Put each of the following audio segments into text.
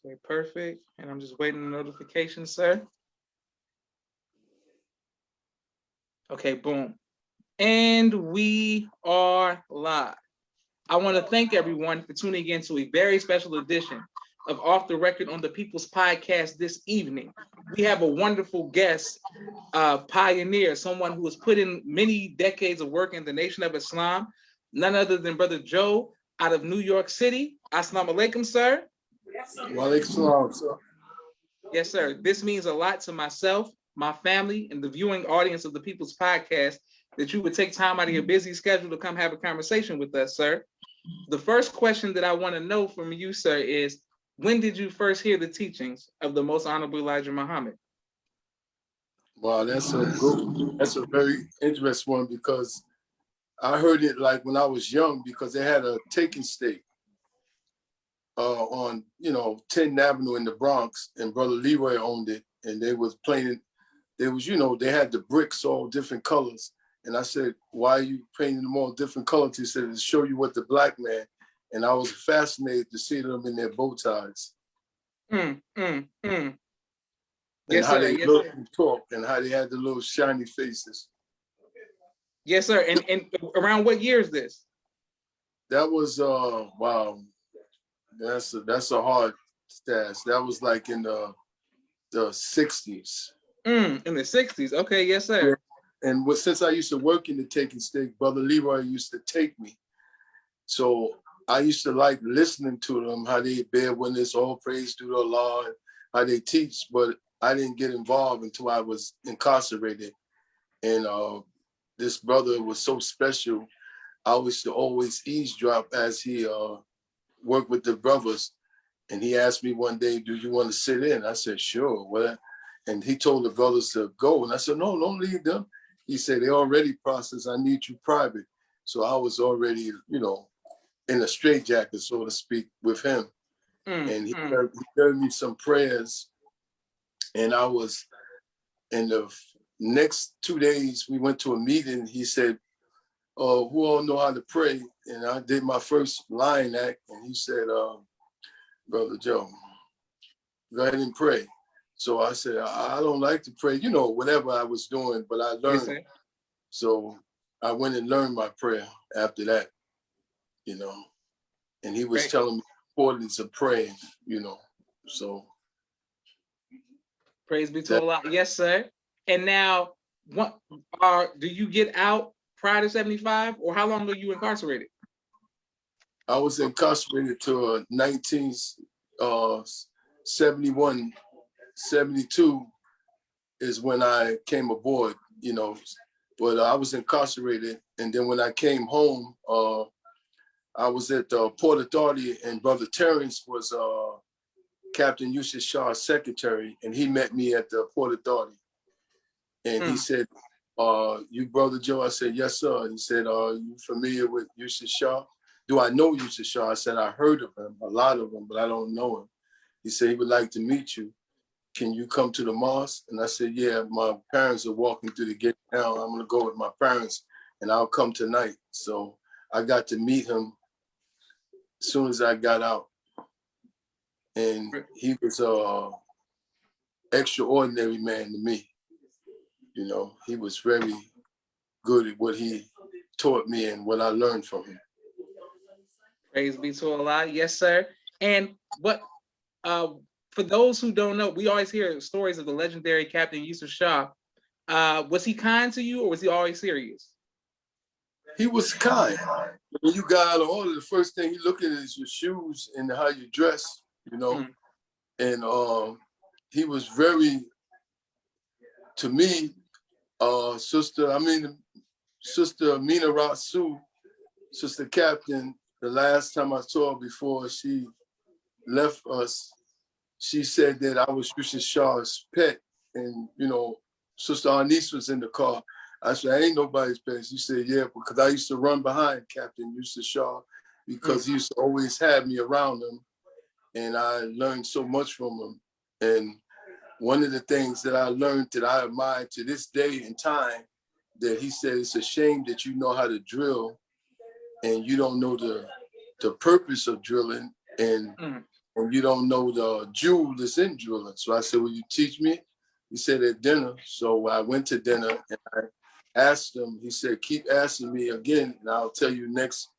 Okay, perfect. And I'm just waiting on notification, sir. Okay, boom. And we are live. I want to thank everyone for tuning in to a very special edition of Off the Record on the People's Podcast this evening. We have a wonderful guest, pioneer, someone who has put in many decades of work in the Nation of Islam, none other than Brother Joe out of New York City. Assalamu alaikum, sir. Wa alaikum salam, sir. Yes, sir. This means a lot to myself, my family, and the viewing audience of the People's Podcast that you would take time out of your busy schedule to come have a conversation with us, sir. The first question that I want to know from you, sir, is when did you first hear the teachings of the Most Honorable Elijah Muhammad? Wow, that's a very interesting one because I heard it like when I was young because they had a taking stake on 10th Avenue in the Bronx, and Brother Leroy owned it, and they was playing. They had the bricks all different colors, and I said, "Why are you painting them all different colors?" He said, "To show you what the black man." And I was fascinated to see them in their bow ties. And Yes, how they look and talk, and how they had the little shiny faces. Yes, sir. And around what year is this? That was wow. That's a hard task. That was like in the 60s. In the 60s. Okay, yes, sir. Yeah. And since I used to work in the taking stake, Brother Leroy used to take me. So I used to like listening to them, how they bear witness, all praise to the law, and how they teach, but I didn't get involved until I was incarcerated. And this brother was so special. I used to always eavesdrop as he worked with the brothers. And he asked me one day, "Do you want to sit in?" I said, "Sure." Well, and he told the brothers to go. And I said, "No, don't leave them." He said, "They already processed. I need you private." So I was already, in a straitjacket, so to speak, with him. And he gave me some prayers. And I was, in the next 2 days, we went to a meeting. He said, "Who all know how to pray?" And I did my first line act. And he said, "Brother Joe, go ahead and pray." So I said, "I don't like to pray," whatever I was doing, but I learned. Yes, so I went and learned my prayer after that, and he was telling me the importance of praying, so. Praise be to Allah. Yes, sir. And now, do you get out prior to 75, or how long are you incarcerated? I was incarcerated to 1971, 72 is when I came aboard, but I was incarcerated. And then when I came home, I was at the Port Authority, and Brother Terrence was Captain Yusuf Shah's secretary, and he met me at the Port Authority. And he said, "You Brother Joe?" I said, "Yes, sir." He said, "Are you familiar with Yusuf Shah?" "Do I know Yusuf Shah?" I said, "I heard of him, a lot of them, but I don't know him." He said, "He would like to meet you. Can you come to the mosque?" And I said, "Yeah, my parents are walking through the gate now. I'm gonna go with my parents and I'll come tonight." So I got to meet him as soon as I got out. And he was an extraordinary man to me. He was very good at what he taught me and what I learned from him. Praise be to Allah. Yes, sir. And for those who don't know, we always hear stories of the legendary Captain Yusuf Shah. Was he kind to you, or was he always serious? He was kind. When you got out of order, the first thing he looked at is your shoes and how you dress, And he was very, to me, Sister Mina Rasu, Sister Captain, the last time I saw her before she left us, she said that I was Yusuf Shah's pet. And, Sister Arnice was in the car. I said, "I ain't nobody's pet." She said, "Yeah," because I used to run behind Captain Yusuf Shah because he used to always have me around him. And I learned so much from him. And one of the things that I learned that I admire to this day and time, that he said, "It's a shame that you know how to drill and you don't know the purpose of drilling, and and you don't know the jewel that's in drilling. So I said, will you teach me? He said at dinner. So I went to dinner and I asked him, he said, keep asking me again and I'll tell you next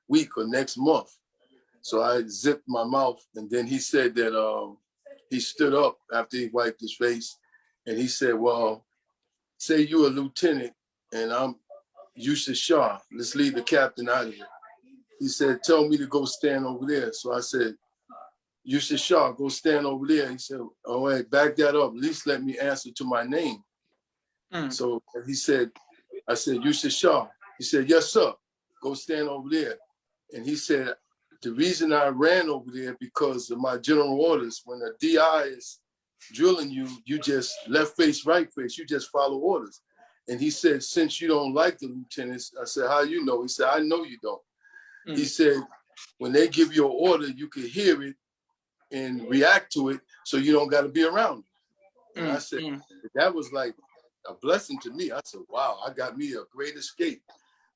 week or next month. So I zipped my mouth and then he said that he stood up after he wiped his face and he said, well, say you're a lieutenant and I'm Yusuf Shah. Let's leave the captain out of it. He said, tell me to go stand over there. So I said, Yusuf Shah, go stand over there. He said, all right, back that up. At least let me answer to my name. So he said, I said, Yusuf Shah. He said, yes, sir. Go stand over there. And he said, the reason I ran over there because of my general orders. When a DI is drilling you, you just left face, right face. You just follow orders. And he said, since you don't like the lieutenants, I said, how you know? He said, I know you don't. He said, when they give you an order, you can hear it and react to it, so you don't got to be around it. And I said, that was like a blessing to me. I said, wow, I got me a great escape.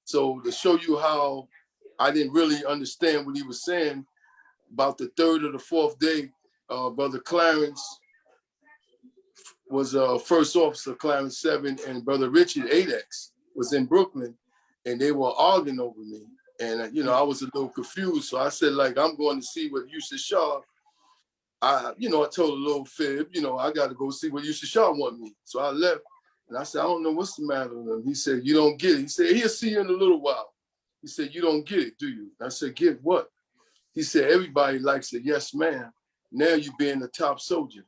So to show you how I didn't really understand what he was saying, about the third or the fourth day, Brother Clarence was first officer, Clarence 7, and Brother Richard 8X was in Brooklyn, and they were arguing over me. And, you know, I was a little confused. So I said, like, I'm going to see what Yusuf Shah, I told a little fib, I got to go see what Yusuf Shah want me. So I left and I said, I don't know what's the matter with him. He said, you don't get it. He said, he'll see you in a little while. He said, you don't get it, do you? I said, get what? He said, everybody likes a yes, ma'am. Now you being the top soldier.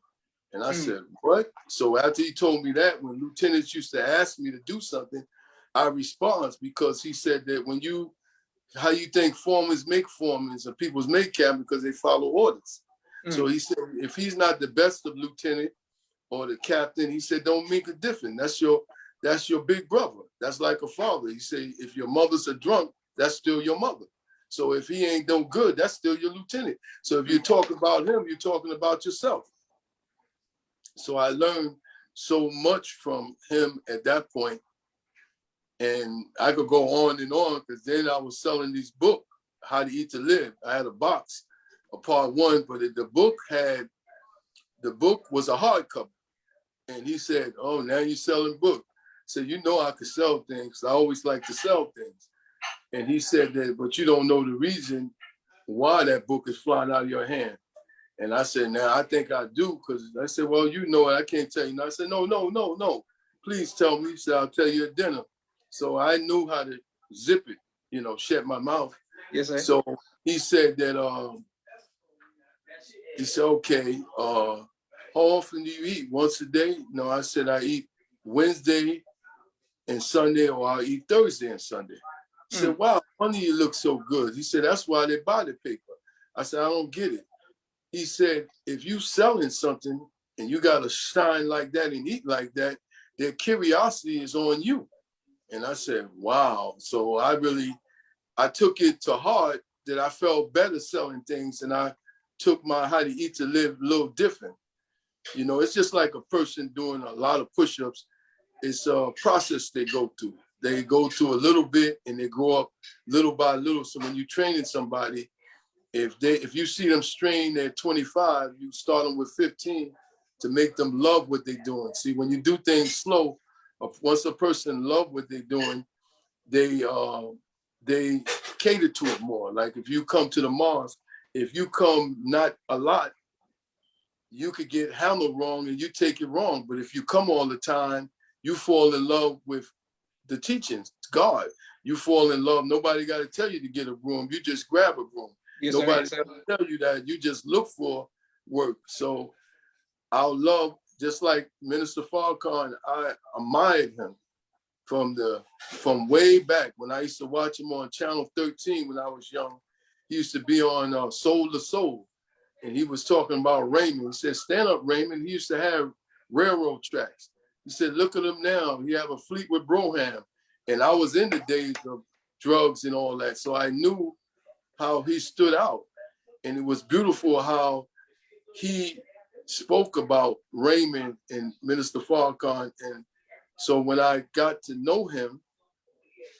And I said, what? So after he told me that, when lieutenants used to ask me to do something, I respond because he said that how you think foremen make foremen and people's make captain because they follow orders. So he said, if he's not the best of lieutenant or the captain, he said, don't make a difference. That's your big brother. That's like a father. He said, if your mother's a drunk, that's still your mother. So if he ain't no good, that's still your lieutenant. So if you talk about him, you're talking about yourself. So I learned so much from him at that point. And I could go on and on because then I was selling these books, How to Eat to Live. I had a box, a part one, but the book was a hardcover. And he said, oh, now you're selling books. I said, I could sell things. I always like to sell things. And he said that, but you don't know the reason why that book is flying out of your hand. And I said, now I think I do, because I said, well, you know it, I can't tell you. And I said, no, please tell me. He said, I'll tell you at dinner. So I knew how to zip it, shut my mouth. Yes, sir. So he said that, he said, okay, how often do you eat? Once a day? No, I said, I eat Wednesday and Sunday, or I'll eat Thursday and Sunday. He said, wow, funny you look so good. He said, that's why they buy the paper. I said, I don't get it. He said, if you selling something and you got to shine like that and eat like that, their curiosity is on you. And I said, wow. So I took it to heart that I felt better selling things, and I took my How to Eat to Live a little different. It's just like a person doing a lot of push-ups. It's a process they go through. They go through a little bit and they grow up little by little. So when you're training somebody, if you see them strain at 25, you start them with 15 to make them love what they're doing. See, when you do things slow, once a person love what they're doing, they cater to it more. Like if you come to the mosque, if you come not a lot, you could get handled wrong and you take it wrong. But if you come all the time, you fall in love with the teachings, God. You fall in love. Nobody got to tell you to get a broom. You just grab a broom. Yes, Nobody sir. tell you that. You just look for work. So our love, just like Minister Farrakhan, I admired him from way back when I used to watch him on Channel 13 when I was young. He used to be on Soul to Soul, and he was talking about Raymond. He said, stand up, Raymond. He used to have railroad tracks. He said, look at him now. He have a fleet with Broham. And I was in the days of drugs and all that. So I knew how he stood out. And it was beautiful how he spoke about Raymond and Minister Farrakhan. And so when I got to know him,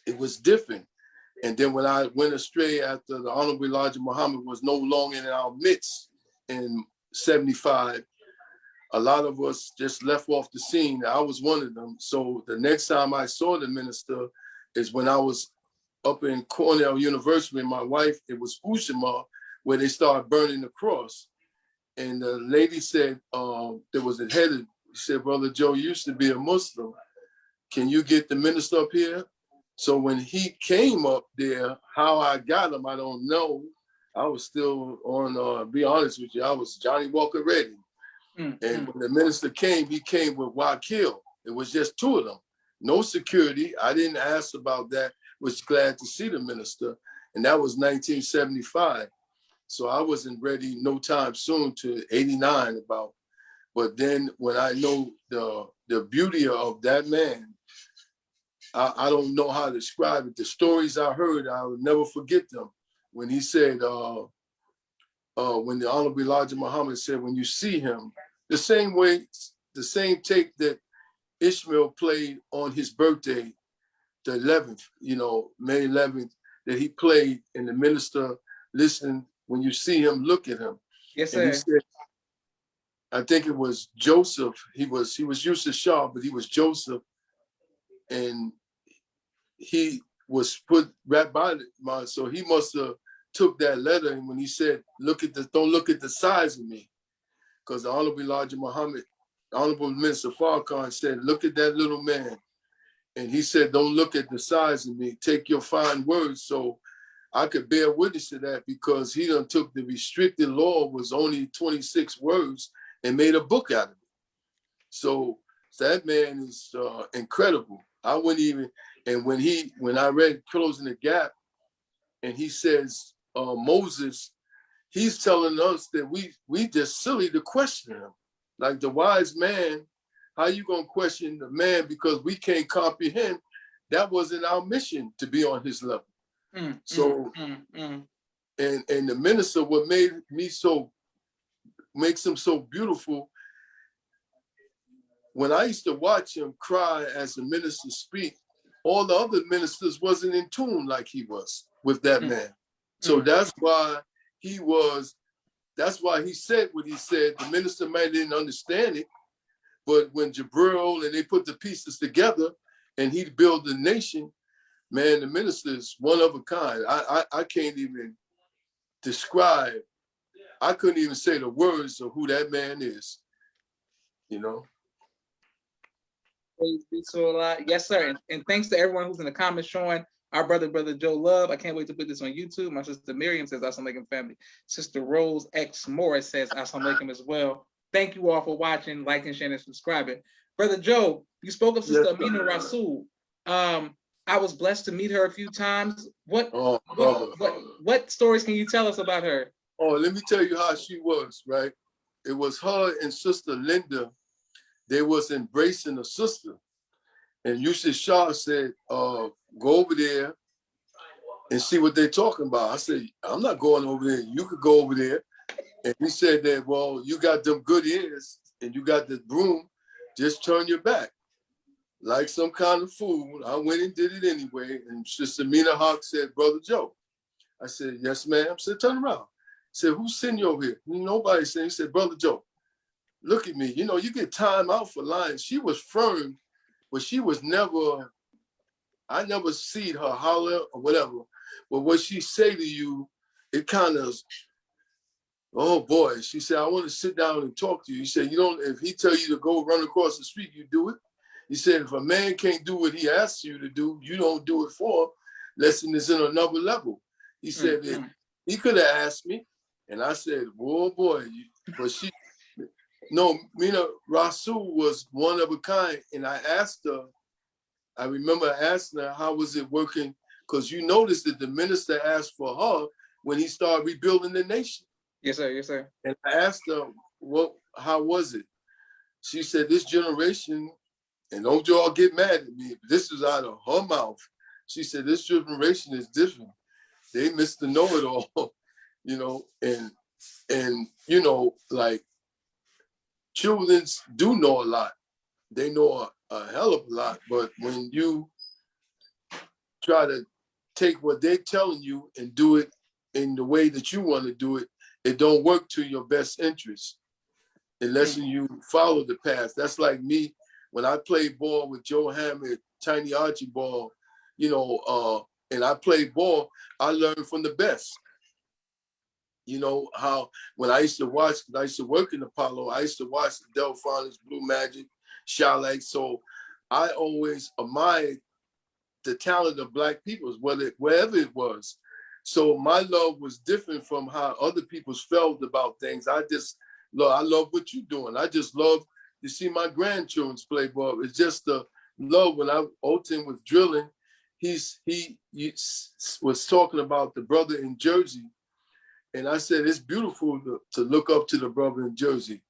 it was different. And then when I went astray after the Honorable Elijah Muhammad was no longer in our midst, in 75, a lot of us just left off the scene. I was one of them. So the next time I saw the minister is when I was up in Cornell University with my wife. It was Ushima, where they started burning the cross. And the lady said, there was a head, she said, Brother Joe used to be a Muslim. Can you get the minister up here? So when he came up there, how I got him, I don't know. I was still on, be honest with you, I was Johnny Walker ready. And when the minister came, he came with Wakil. It was just two of them. No security. I didn't ask about that. Was glad to see the minister. And that was 1975. So I wasn't ready no time soon to 89 about. But then when I know the beauty of that man, I don't know how to describe it. The stories I heard, I will never forget them. When he said, when the Honorable Elijah Muhammad said, when you see him, the same way, the same tape that Ishmael played on his birthday, the 11th, May 11th, that he played, and the minister listened. When you see him, look at him. Yes, sir. And he said, I think it was Joseph. He was Yusuf Shah, but he was Joseph, and he was put right by mine. So he must have took that letter, and when he said, don't look at the size of me. Because the Honorable Elijah Muhammad, Honorable Minister Farrakhan said, look at that little man. And he said, don't look at the size of me, take your fine words. So I could bear witness to that, because he done took the restricted law, was only 26 words, and made a book out of it. So that man is incredible. I wouldn't even, and when I read Closing the Gap, and he says, Moses, he's telling us that we just silly to question him. Like the wise man, how you gonna question the man because we can't comprehend? That wasn't our mission to be on his level. And the minister, what makes him so beautiful, when I used to watch him cry as the minister speak, all the other ministers wasn't in tune like he was with that man. So that's why he said what he said. The minister man didn't understand it, but when Jabril and they put the pieces together and he built the nation, man, the minister is one of a kind. I can't even describe, I couldn't even say the words of who that man is, Yes, sir. And thanks to everyone who's in the comments showing our brother Joe love. I can't wait to put this on YouTube. My sister Miriam says, Assalamu alaikum family. Sister Rose X Morris says, Assalamu alaikum as well. Thank you all for watching, liking, sharing, and subscribing. Brother Joe, you spoke of Sister Amina Rasul. I was blessed to meet her a few times. What stories can you tell us about her? Oh, let me tell you how she was, right? It was her and Sister Linda. They was embracing a sister. And Yusuf Shah said, go over there and see what they're talking about. I said, I'm not going over there. You could go over there. And he said that, well, you got them good ears and you got the broom, just turn your back. Like some kind of fool, I went and did it anyway. And Sister Mina Hawk said, Brother Joe. I said, yes, ma'am. I said, turn around. I said, who's sitting you over here? Nobody said. He said, Brother Joe, look at me. You get time out for lying. She was firm, but she was never, I never see her holler or whatever. But what she say to you, it kind of, oh boy. She said, I want to sit down and talk to you. He said, if he tell you to go run across the street, you do it. He said, if a man can't do what he asks you to do, you don't do it for him. Lesson is in another level. He said, he could have asked me. And I said, oh boy. But Mina Rasul was one of a kind. And I asked her, I remember asking her, how was it working? Because you noticed that the minister asked for her when he started rebuilding the nation. Yes, sir. Yes, sir. And I asked her, how was it? She said, this generation, and don't you all get mad at me, this is out of her mouth. She said, this generation is different. They miss the know-it-all, and like children do know a lot. They know a hell of a lot, but when you try to take what they're telling you and do it in the way that you want to do it, it don't work to your best interest unless you follow the path. That's like me when I played ball with Joe Hammond, Tiny Archibald, and I played ball, I learned from the best. You know, how when I used to watch, because I used to work in Apollo, I used to watch the Delphonics, Blue Magic, Charlotte. So I always admired the talent of Black people, wherever it was. So my love was different from how other people felt about things. I love what you're doing. I just love to see my grandchildren play ball. It's just the love. When I Olton was drilling, he was talking about the brother in Jersey. And I said, it's beautiful to look up to the brother in Jersey,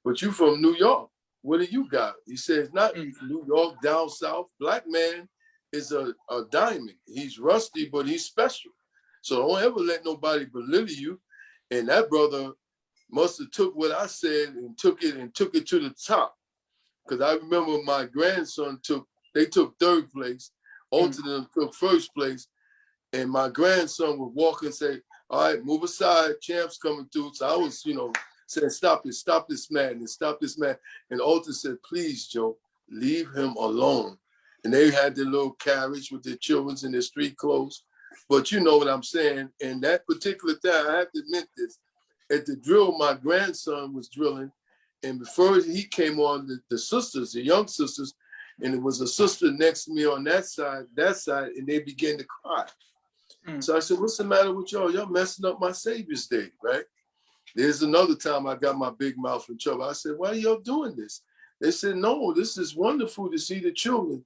but you from New York. What do you got? He said, it's not New York, down south. Black man is a diamond. He's rusty, but he's special. So don't ever let nobody belittle you. And that brother must have took what I said and took it to the top. Because I remember my grandson took third place. Both of them took first place. And my grandson would walk and say, all right, move aside, champ's coming through. So I was, saying, stop this madness. And Alton said, please, Joe, leave him alone. And they had their little carriage with their children in their street clothes. But you know what I'm saying? And that particular time, I have to admit this, at the drill, my grandson was drilling. And before he came on, the sisters, the young sisters, and it was a sister next to me on that side, and they began to cry. So I said, what's the matter with y'all? Y'all messing up my Savior's Day, right? There's another time I got my big mouth in trouble. I said, why are y'all doing this? They said, no, this is wonderful to see the children.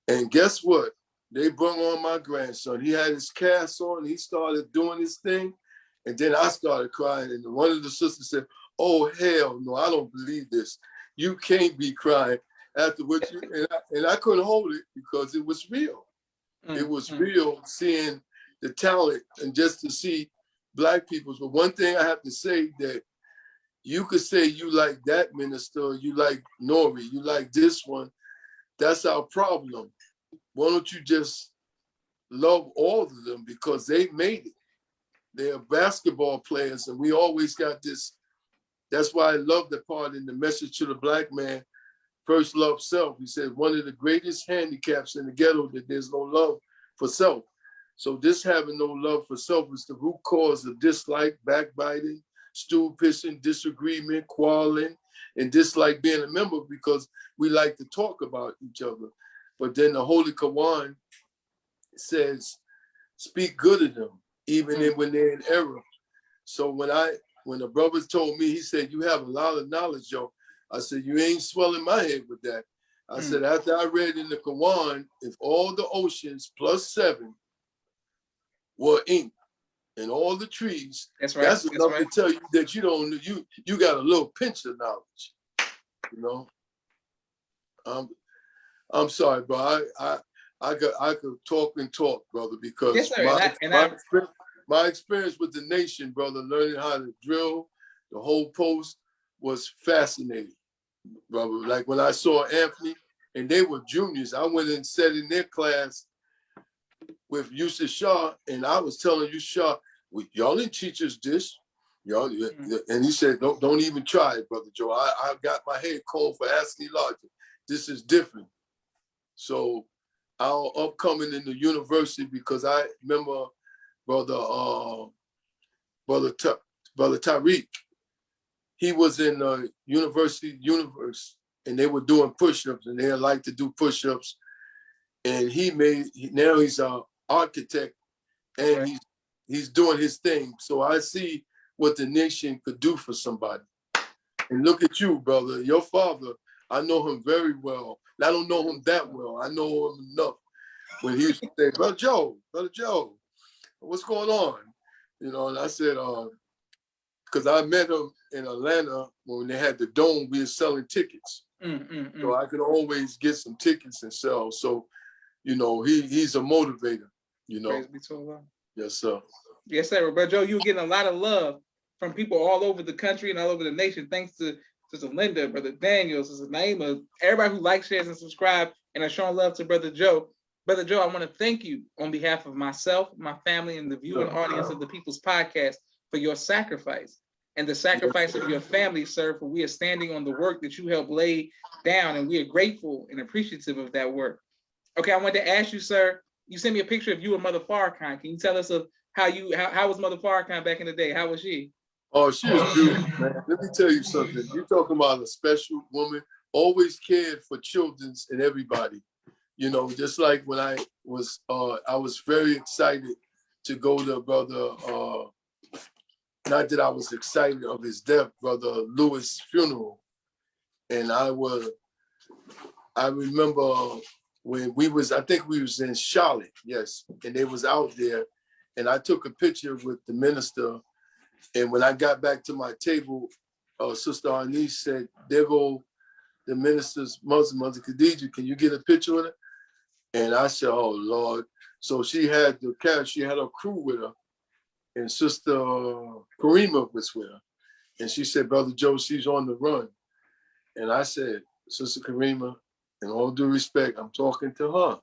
And guess what? They brought on my grandson. He had his cast on. He started doing his thing. And then I started crying. And one of the sisters said, oh, hell no, I don't believe this. You can't be crying after what you, and I couldn't hold it because it was real. It was real seeing the talent and just to see Black people. But one thing I have to say that you could say you like that minister, you like Nori, you like this one. That's our problem. Why don't you just love all of them because they made it. They're basketball players and we always got this. That's why I love the part in the message to the Black man, first love self. He said one of the greatest handicaps in the ghetto that there's no love for self. So this having no love for self is the root cause of dislike, backbiting, stool pissing, disagreement, quarreling, and dislike being a member because we like to talk about each other. But then the Holy Quran says, speak good of them, even when they're in error. So when the brothers told me, he said, you have a lot of knowledge, Joe. I said, you ain't swelling my head with that. I said, after I read in the Quran, if all the oceans plus 7 were ink and all the trees, that's enough to tell you that you don't, you got a little pinch of knowledge, you know? I'm sorry, bro. I could talk and talk, brother, because my experience with the nation, brother, learning how to drill the whole post was fascinating, brother. Like when I saw Anthony and they were juniors, I went and sat in their class with Yusuf Shah, and I was telling you, Shah, y'all didn't teach us this. Y'all, and he said, don't even try it, brother Joe. I got my head cold for asking logic. This is different. So our upcoming in the university, because I remember brother Tariq, he was in university universe and they were doing push-ups and they like to do push-ups. And now he's an architect and he's doing his thing. So I see what the nation could do for somebody. And look at you, brother, your father, I know him very well. I don't know him that well. I know him enough. When he used to say, Brother Joe, what's going on? You know, and I said, because I met him in Atlanta when they had the dome, we were selling tickets. So I could always get some tickets and sell. So, you know, he's a motivator, you know. Praise be to Allah. Yes, sir. Yes, sir. Brother Joe, you were getting a lot of love from people all over the country and all over the nation, thanks to Sister Linda, Brother Daniel, Sister Naima, everybody who likes, shares, and subscribe and are showing love to Brother Joe. Brother Joe, I want to thank you on behalf of myself, my family, and the viewing audience of the People's Podcast for for your sacrifice and the sacrifice of your family, sir, for we are standing on the work that you helped lay down, and we are grateful and appreciative of that work. Okay, I wanted to ask you, sir, you sent me a picture of you and Mother Farrakhan. Can you tell us of how was Mother Farrakhan back in the day? How was she? Oh, she was beautiful, man. Let me tell you something. You're talking about a special woman, always cared for children and everybody. You know, just like when I was very excited to go to brother, not that I was excited of his death, brother Lewis' funeral. And I remember when I think we was in Charlotte, yes, and they was out there, and I took a picture with the minister. And when I got back to my table, Sister Arnice said, there go the minister's mother, Khadija, can you get a picture of it? And I said, oh, Lord. So she had her crew with her, and Sister Karima was with her. And she said, Brother Joe, she's on the run. And I said, Sister Karima, in all due respect, I'm talking to her.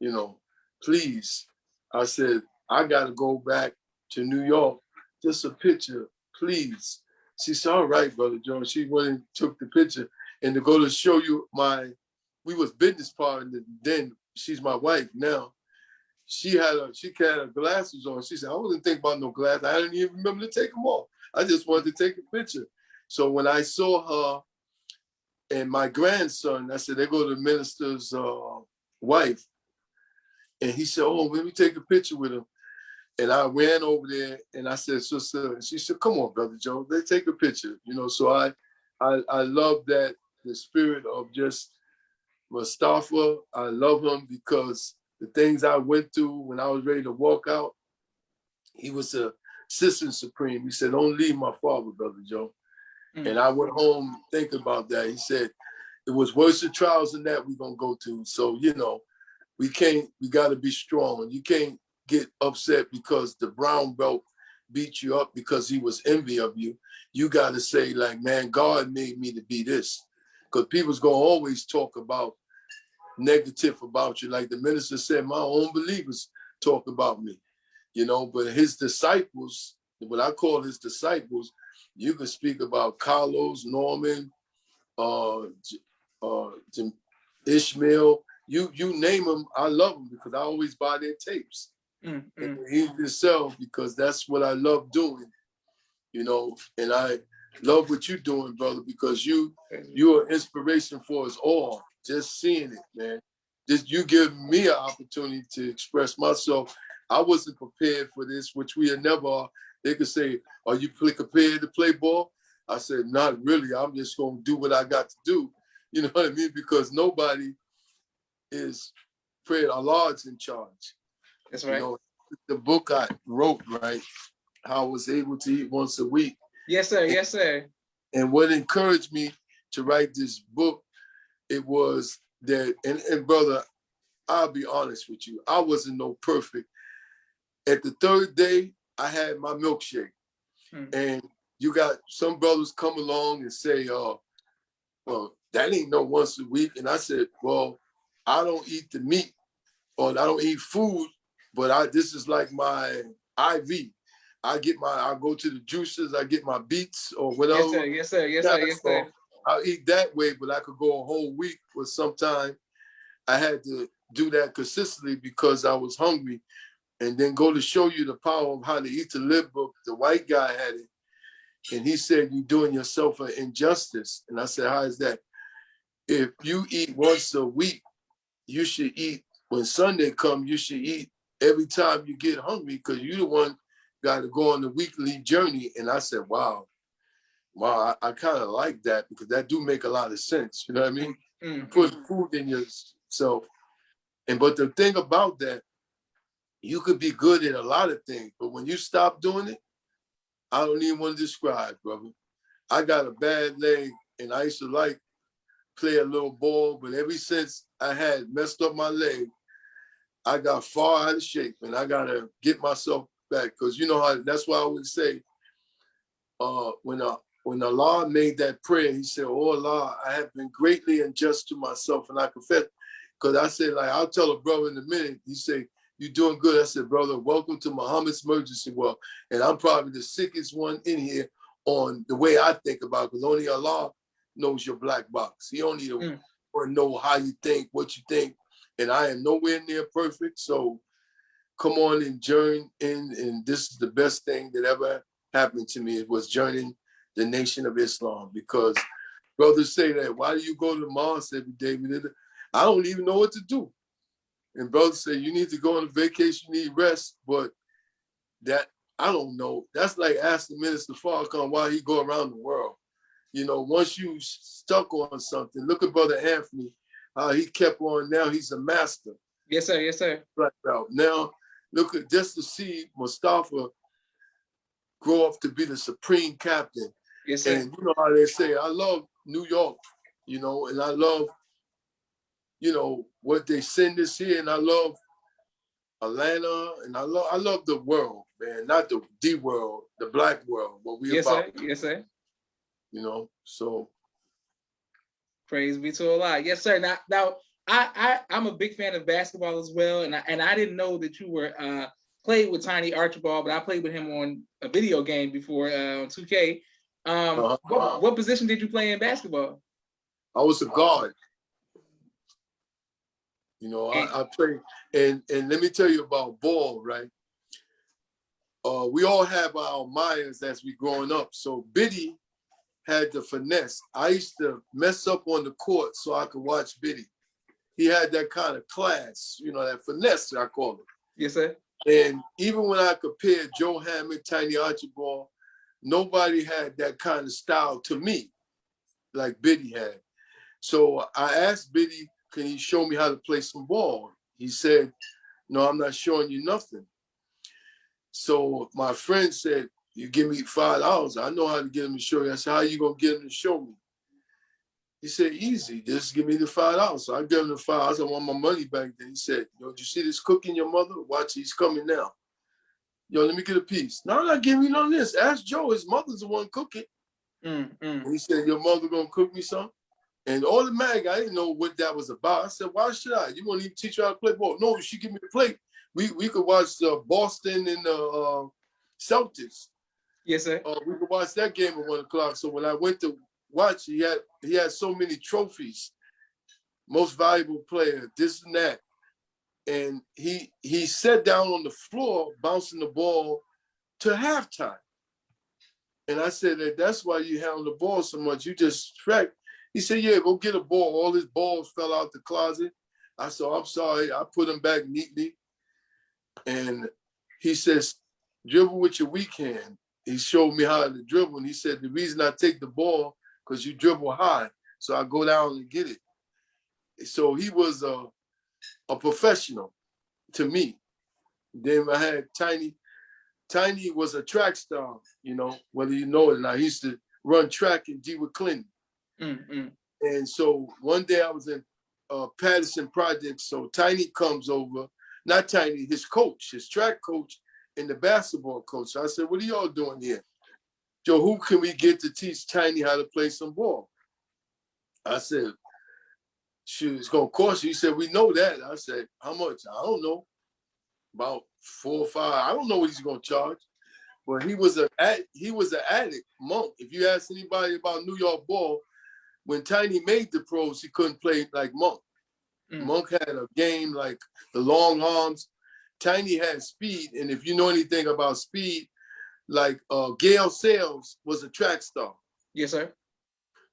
You know, please. I said, I got to go back to New York. Just a picture, please. She said, all right, Brother Joe. She went and took the picture. And to go to show you we was business partners then. She's my wife now. She had her glasses on. She said, I wasn't thinking about no glasses. I didn't even remember to take them off. I just wanted to take a picture. So when I saw her and my grandson, I said, they go to the minister's wife. And he said, oh, let me take a picture with him. And I ran over there and I said, Sister, and she said, come on, Brother Joe, let's take a picture. You know, so I love that, the spirit of just Mustafa. I love him because the things I went through when I was ready to walk out, he was a assistant supreme. He said, don't leave my father, Brother Joe. And I went home thinking about that. He said, it was worse of trials than that we're going to go to. So, you know, we got to be strong. You can't get upset because the brown belt beat you up because he was envy of you. You got to say, like, man, God made me to be this. Because people's going to always talk about negative about you. Like the minister said, my own believers talk about me, you know, but his disciples, what I call his disciples, you can speak about Carlos, Norman, Ishmael, you name them, I love them because I always buy their tapes. And he himself, because that's what I love doing, you know, and I love what you're doing, brother, because you're an inspiration for us all. Just seeing it, man. You give me an opportunity to express myself. I wasn't prepared for this, which we had never are. They could say, are you prepared to play ball? I said, not really. I'm just going to do what I got to do. You know what I mean? Because nobody is praying. Allah's in charge. That's right. You know, the book I wrote, right, how I was able to eat once a week. Yes, sir. Yes, sir. And what encouraged me to write this book, it was that, and brother, I'll be honest with you, I wasn't no perfect. At the third day, I had my milkshake. And you got some brothers come along and say, well, that ain't no once a week. And I said, well, I don't eat the meat or I don't eat food, but this is like my IV. I go to the juices, I get my beets or whatever. Yes, sir. Yes, sir. Yes, sir. Yes, sir. I'll eat that way, but I could go a whole week, but sometime I had to do that consistently because I was hungry. And then go to show you the power of how to eat to live book. The white guy had it. And he said, you're doing yourself an injustice. And I said, how is that? If you eat once a week, you should eat, when Sunday comes, you should eat every time you get hungry because you're the one got to go on the weekly journey. And I said, wow, I kind of like that because that do make a lot of sense. You know what I mean? Put food in yourself. But the thing about that, you could be good at a lot of things, but when you stop doing it, I don't even want to describe, brother. I got a bad leg and I used to play a little ball, but ever since I had messed up my leg, I got far out of shape and I got to get myself back. Because you know how, that's why I always say, when Allah made that prayer, he said, oh Allah, I have been greatly unjust to myself and I confess. Because I said, like, I'll tell a brother in a minute, he said, you're doing good. I said, brother, welcome to Muhammad's emergency world. And I'm probably the sickest one in here on the way I think about it, because only Allah knows your black box. He only know how you think, what you think. And I am nowhere near perfect. So come on and join in. And this is the best thing that ever happened to me. It was joining the Nation of Islam, because brothers say that, why do you go to the mosque every day? I don't even know what to do. And brothers say, you need to go on a vacation, you need rest. But that, I don't know. That's like asking Minister Farrakhan why he go around the world. You know, once you stuck on something, look at Brother Anthony, how he kept on. Now he's a master. Yes, sir. Yes, sir. Right now. Now, look at, just to see Mustafa grow up to be the supreme captain. Yes, sir. And you know how they say, I love New York, you know, and I love, you know, what they send us here, and I love Atlanta, and I love the world, man, not the world, the black world, what we yes, about. Sir. Yes, sir. You know, so praise be to Allah. Yes, sir. Now, I'm a big fan of basketball as well, and I didn't know that you were played with Tiny Archibald, but I played with him on a video game before on 2K. What position did you play in basketball? I was a guard. You know, I played, and let me tell you about ball, right? We all have our admirers as we growing up. So Biddy had the finesse. I used to mess up on the court so I could watch Biddy. He had that kind of class, you know, that finesse, I call it. Yes, sir. And even when I compared Joe Hammond, Tiny Archibald, nobody had that kind of style to me like Biddy had. So I asked Biddy, can you show me how to play some ball? He said, no, I'm not showing you nothing. So my friend said, you give me $5. I know how to get him to show you. I said, how you gonna get him to show me? He said, easy, just give me the $5. So I gave him the $5. I want my money back. Then he said, yo, did you see this cooking your mother? Watch, he's coming now. Yo, let me get a piece. No, I'm not giving you none of this. Ask Joe, his mother's the one cooking. And he said, your mother gonna cook me something? And automatically, I didn't know what that was about. I said, why should I? You want to even teach her how to play ball? No, she give me the plate. We could watch Boston and Celtics. Yes, sir. We could watch that game at 1 o'clock. So when I went to watch, he had so many trophies, most valuable player, this and that. And he sat down on the floor, bouncing the ball to halftime. And I said, that's why you handle the ball so much. You just track. He said, yeah, go get a ball. All his balls fell out the closet. I said, I'm sorry. I put them back neatly. And he says, dribble with your weak hand. He showed me how to dribble. And he said, the reason I take the ball, because you dribble high. So I go down and get it. So he was a professional to me. Then I had Tiny. Tiny was a track star, you know, whether you know it or not. He used to run track in DeWitt Clinton. And so one day I was in Patterson Project. So Tiny comes over, not Tiny, his coach, his track coach and the basketball coach. So I said, what are y'all doing here? Joe, who can we get to teach Tiny how to play some ball? I said, shoot, it's going to cost you. He said, we know that. I said, how much? I don't know. About 4 or 5. I don't know what he's going to charge. But he was an addict, Monk. If you ask anybody about New York ball, when Tiny made the pros, he couldn't play like Monk. Monk had a game like the long arms. Tiny had speed. And if you know anything about speed, like Gail Sales was a track star. Yes, sir.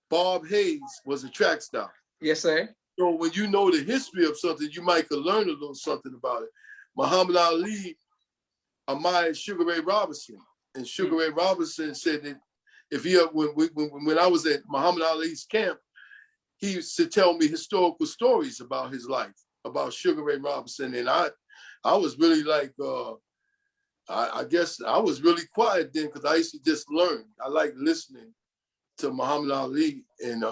Bob Hayes was a track star. Yes, sir. So when you know the history of something, you might could learn a little something about it. Muhammad Ali admired Sugar Ray Robinson. And Sugar Ray Robinson said that if when I was at Muhammad Ali's camp, he used to tell me historical stories about his life, about Sugar Ray Robinson. And I was really like, I guess I was really quiet then because I used to just learn. I like listening to Muhammad Ali and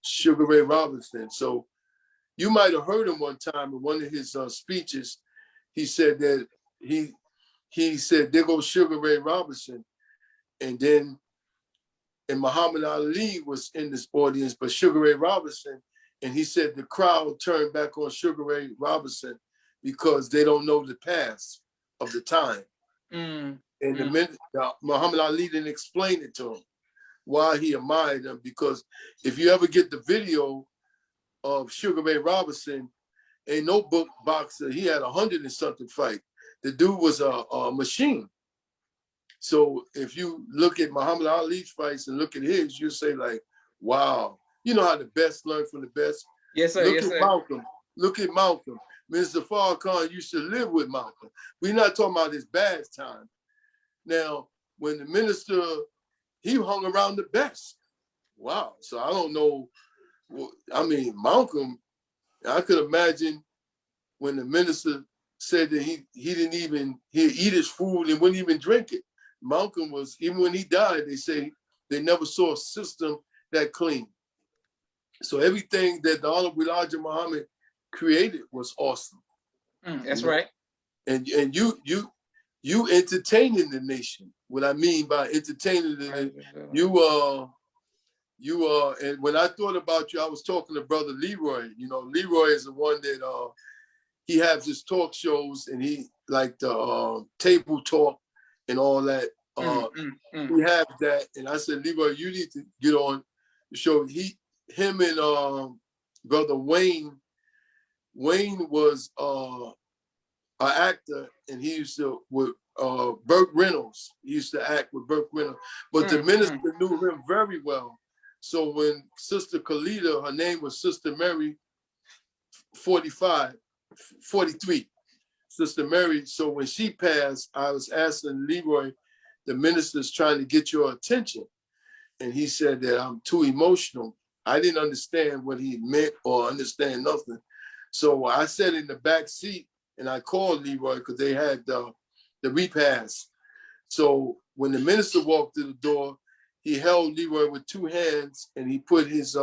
Sugar Ray Robinson. So you might have heard him one time in one of his speeches. He said that he said, there goes Sugar Ray Robinson. And then, and Muhammad Ali was in this audience, but Sugar Ray Robinson, and he said the crowd turned back on Sugar Ray Robinson. because they don't know the past of the time. Mm. And the minute Muhammad Ali didn't explain it to him why he admired him, because if you ever get the video of Sugar Ray Robinson, ain't no book boxer, he had 100 and something fight. The dude was a machine. So if you look at Muhammad Ali's fights and look at his, you say like, wow. You know how the best learn from the best? Yes, sir. Look Yes, at sir. Malcolm. Look at Malcolm. Mr. Farrakhan used to live with Malcolm. We're not talking about his bad time. Now, when the minister, he hung around the best. Wow. So I don't know. I mean, Malcolm, I could imagine when the minister said that he'd eat his food and wouldn't even drink it. Malcolm was, even when he died, they say they never saw a system that clean. So everything that the Honorable Elijah Muhammad created was awesome. That's right. And you entertaining the nation. What I mean by entertaining the you and when I thought about you, I was talking to Brother Leroy. You know, Leroy is the one that he has his talk shows, and he like the table talk and all that. We have that, and I said, Leroy, you need to get on the show. Him and Brother Wayne. Wayne was an actor, and he used to with Burt Reynolds. He used to act with Burt Reynolds, but the minister knew him very well. So when Sister Khalida, her name was Sister Mary, 43, Sister Mary. So when she passed, I was asking Leroy, the minister's trying to get your attention. And he said that I'm too emotional. I didn't understand what he meant or understand nothing. So I sat in the back seat and I called Leroy because they had the repast. So when the minister walked through the door, he held Leroy with two hands and he put his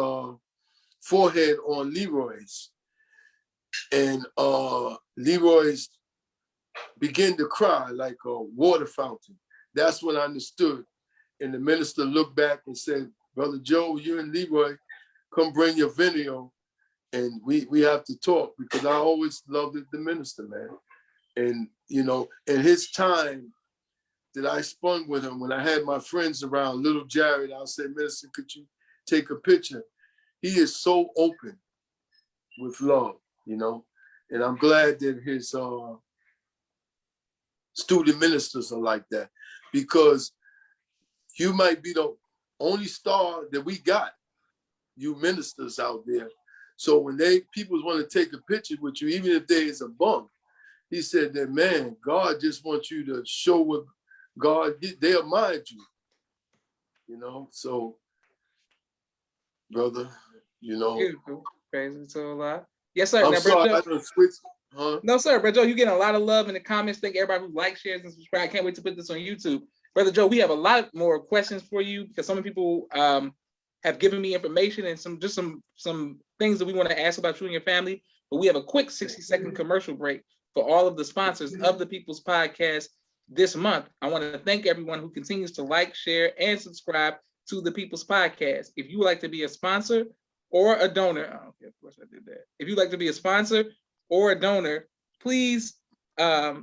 forehead on Leroy's. And Leroy's began to cry like a water fountain. That's when I understood. And the minister looked back and said, Brother Joe, you and Leroy, come bring your video and we have to talk, because I always loved the minister, man. And, you know, in his time that I spun with him, when I had my friends around, little Jared, I'll say, Minister, could you take a picture? He is so open with love, you know, and I'm glad that his student ministers are like that, because you might be the only star that we got, you ministers out there. So when people want to take a picture with you, even if there is a bump, he said that, man, God just wants you to show what God did. They admired you, you know? So, brother, you know. Beautiful. Praise to Allah. Yes, sir. I'm now, sorry, Joe, I don't switch. Huh? No, sir. Brother Joe, you're getting a lot of love in the comments. Thank everybody who likes, shares, and subscribe. Can't wait to put this on YouTube. Brother Joe, we have a lot more questions for you because some people have given me information and some things that we want to ask about you and your family. But we have a quick 60-second commercial break for all of the sponsors of the People's Podcast this month. I want to thank everyone who continues to like, share, and subscribe to the People's Podcast. If you would like to be a sponsor or a donor, of course I did that. If you'd like to be a sponsor or a donor, please cash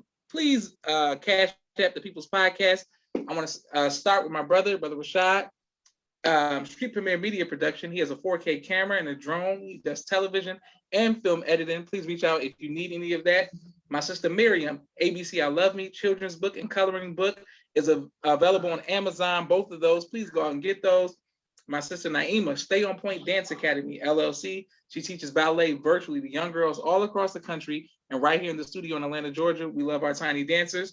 app the People's Podcast. I want to start with my brother Rashad. Street Premier Media Production. He has a 4K camera and a drone. He does television and film editing. Please reach out if you need any of that. My sister Miriam, ABC I Love Me, children's book and coloring book is available on Amazon. Both of those, please go out and get those. My sister Naima, Stay on Point Dance Academy, LLC. She teaches ballet virtually to young girls all across the country and right here in the studio in Atlanta, Georgia. We love our tiny dancers.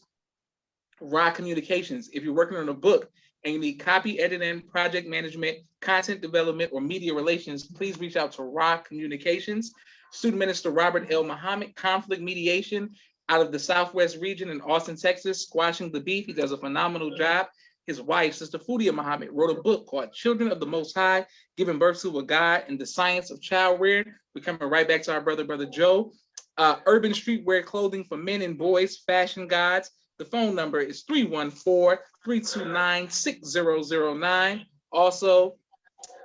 Raw Communications. If you're working on a book and you need copy editing, project management, content development, or media relations, please reach out to Raw Communications. Student Minister Robert L. Muhammad, conflict mediation out of the Southwest region in Austin, Texas, squashing the beef. He does a phenomenal job. His wife, Sister Fudia Muhammad, wrote a book called Children of the Most High, Giving Birth to a God and the Science of Child Rearing. We're coming right back to our brother Joe. Urban streetwear clothing for men and boys, Fashion Gods. The phone number is 314-329-6009. Also,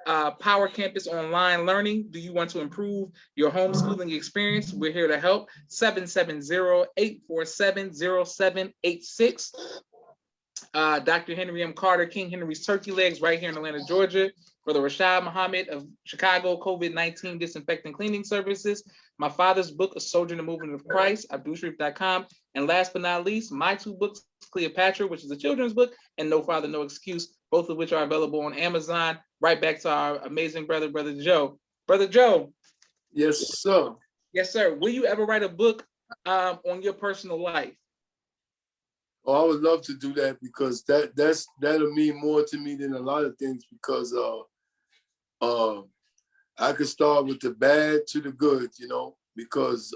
Power Campus Online Learning. Do you want to improve your homeschooling experience? We're here to help. 770-847-0786. Dr. Henry M. Carter, King Henry's Turkey Legs, right here in Atlanta, Georgia. Brother Rashad Muhammad of Chicago, COVID-19 Disinfecting Cleaning Services. My father's book, A Soldier in the Movement of Christ, AbdulSharif.com. And last but not least, my two books, Cleopatra, which is a children's book, and No Father, No Excuse, both of which are available on Amazon. Right back to our amazing brother, Brother Joe. Brother Joe. Yes, sir. Yes, sir. Will you ever write a book on your personal life? Oh, I would love to do that because that'll mean more to me than a lot of things because I could start with the bad to the good, because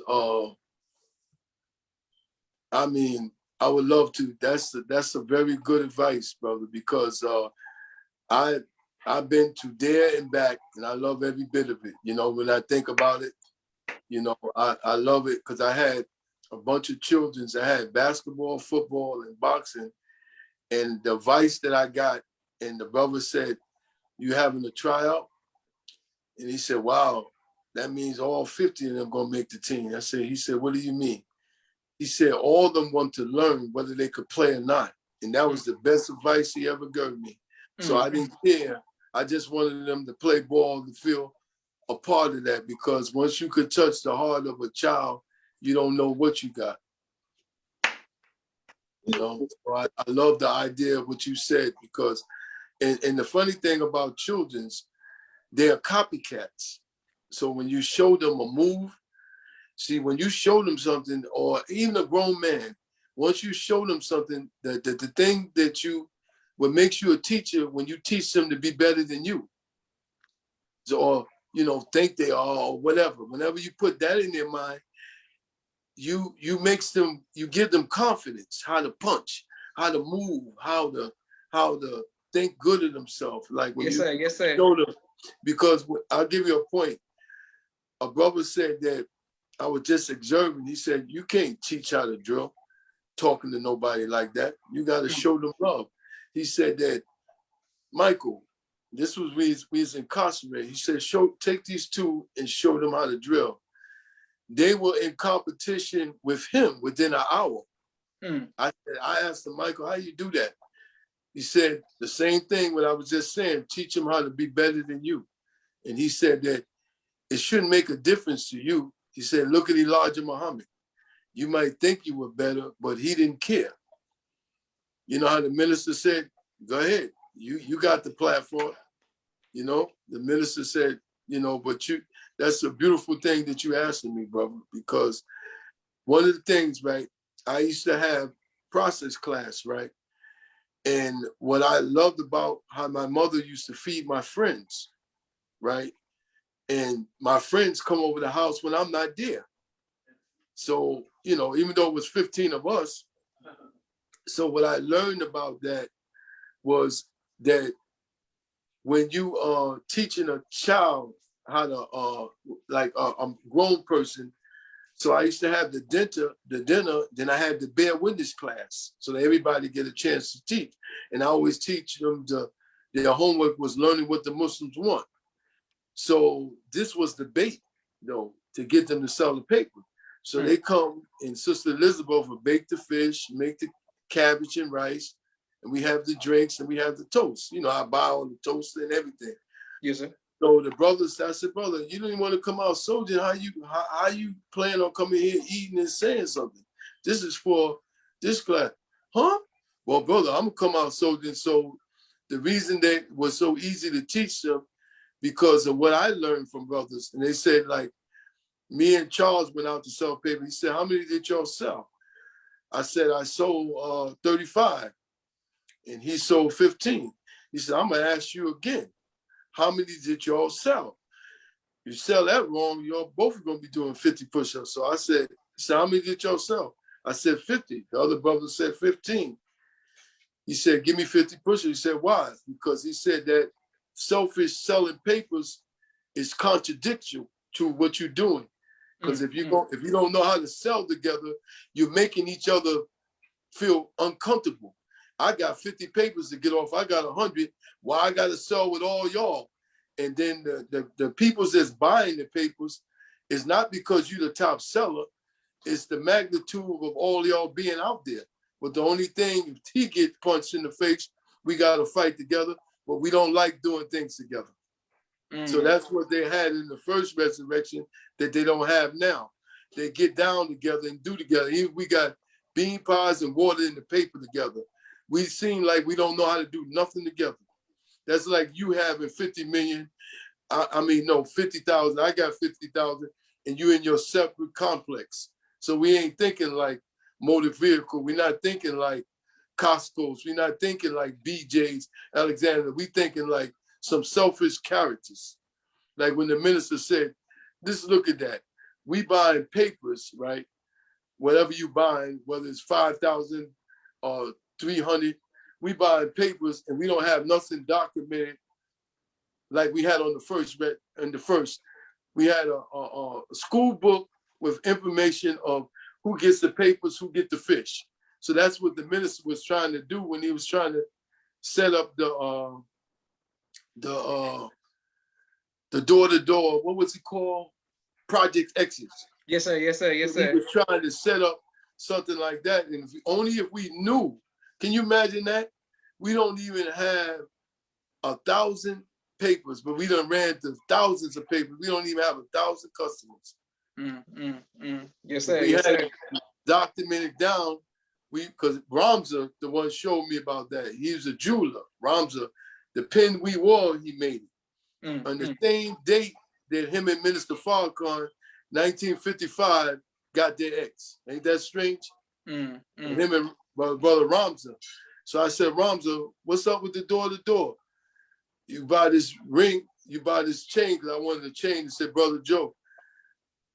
I mean, I would love to. That's a very good advice, brother, because I've been to there and back, and I love every bit of it. When I think about it, I love it because I had a bunch of children. I had basketball, football, and boxing, and the advice that I got, and the brother said, "You having a tryout?" And he said, "Wow, that means all 50 of them gonna make the team." He said, "What do you mean?" He said, "All of them want to learn whether they could play or not." And that was the best advice he ever gave me. So I didn't care. I just wanted them to play ball to feel a part of that, because once you could touch the heart of a child, you don't know what you got. So I love the idea of what you said, because, and the funny thing about children's, they're copycats. So when you show them a move, see, when you show them something, or even a grown man, once you show them something, that the thing what makes you a teacher, when you teach them to be better than you, or think they are, or whatever. Whenever you put that in their mind, you give them confidence, how to punch, how to move, how to think good of themselves. Like when Yes, sir. show them, because I'll give you a point. A brother said that, I was just observing. He said, "You can't teach how to drill, talking to nobody like that. You got to show them love." He said that, "Michael," this was when we was incarcerated. He said, take these two and show them how to drill." They were in competition with him within an hour. I asked him, "Michael, how you do that?" He said, "The same thing what I was just saying, teach them how to be better than you." And he said that it shouldn't make a difference to you. He said, "Look at Elijah Muhammad. You might think you were better, but he didn't care." You know how the minister said, "Go ahead, you got the platform." The minister said, "But that's a beautiful thing that you asking me, brother, because one of the things, right, I used to have process class, right? And what I loved about how my mother used to feed my friends, right? And my friends come over the house when I'm not there. So, even though it was 15 of us, so what I learned about that was that when you are teaching a child how to, like a grown person, so I used to have the dinner, then I had the bear witness class, so that everybody get a chance to teach. And I always teach them their homework was learning what the Muslims want. So this was the bait, to get them to sell the paper. So they come, and Sister Elizabeth will bake the fish, make the cabbage and rice, and we have the drinks and we have the toast. I buy all the toast and everything. Yes, sir. So the brothers, I said, "Brother, you didn't want to come out soldier. How you plan on coming here eating and saying something? This is for this class." "Huh? Well, brother, I'm gonna come out soldier." So the reason that was so easy to teach them, because of what I learned from brothers. And they said, like, me and Charles went out to sell paper. He said, "How many did y'all sell?" I said, "I sold 35. And he sold 15. He said, "I'm gonna ask you again. How many did y'all sell? You sell that wrong, y'all both are gonna be doing 50 push-ups." So I said, he said, "How many did y'all sell?" I said, 50. The other brother said 15. He said, "Give me 50 push-ups." He said, "Why?" Because he said that selfish selling papers is contradictory to what you're doing. Because if you don't know how to sell together, you're making each other feel uncomfortable. I got 50 papers to get off. I got 100. Why I got to sell with all y'all? And then the peoples that's buying the papers is not because you're the top seller, it's the magnitude of all y'all being out there. But the only thing, if he gets punched in the face, we got to fight together, but we don't like doing things together. So that's what they had in the first resurrection that they don't have now. They get down together and do together. We got bean pies and water in the paper together. We seem like we don't know how to do nothing together. That's like you having 50 million. No, 50,000. I got 50,000 and you in your separate complex. So we ain't thinking like motor vehicle. We're not thinking like Costco's. We're not thinking like BJ's, Alexander. We thinking like some selfish characters. Like when the minister said, just look at that. We buying papers, right? Whatever you buying, whether it's 5,000 or 300, we buying papers and we don't have nothing documented like we had on the first. We had a school book with information of who gets the papers, who get the fish. So that's what the minister was trying to do when he was trying to set up the door-to-door, what was it called? Project Exit. Yes, sir. Yes, sir. Yes, sir. He was trying to set up something like that. And only if we knew, can you imagine that? We don't even have 1,000 papers, but we done ran to thousands of papers. We don't even have 1,000 customers. Yes, sir. We yes, had sir. documented down. Because Ramza, the one showed me about that. He was a jeweler. Ramza, the pen we wore, he made it. On the same date that him and Minister Farrakhan, 1955, got their ex. Ain't that strange? And him and my brother Ramza. So I said, Ramza, what's up with the door-to-door? You buy this ring, you buy this chain, because I wanted a chain. He said, Brother Joe,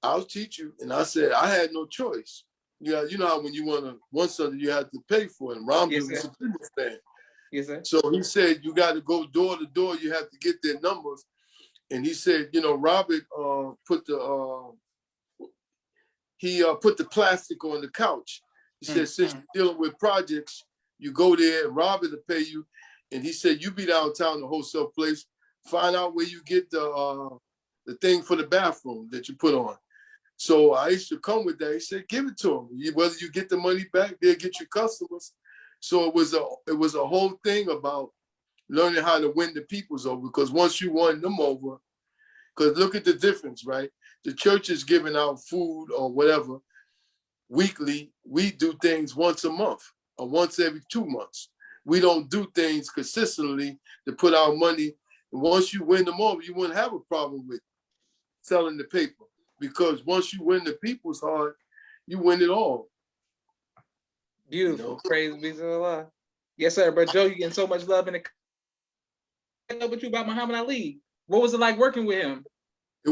I'll teach you. And I said, I had no choice. You know how when you want something, you have to pay for it. And Ramza was a business man. Yes, sir. So he said, you got to go door to door. You have to get their numbers. And he said, Robert put the plastic on the couch. He said, since you're dealing with projects, you go there and Robert will pay you. And he said, you be downtown, the wholesale place, find out where you get the thing for the bathroom that you put on. So I used to come with that. He said, give it to him. Whether you get the money back, they'll get your customers. So it was a whole thing about learning how to win the peoples over, because once you won them over, because look at the difference, right? The church is giving out food or whatever weekly. We do things once a month or once every 2 months. We don't do things consistently to put our money. And once you win them over, you wouldn't have a problem with selling the paper. Because once you win the people's heart, you win it all. Beautiful. Praise be to Allah. Yes, sir. But Joe, you getting so much love in the know what you about Muhammad Ali. What was it like working with him? It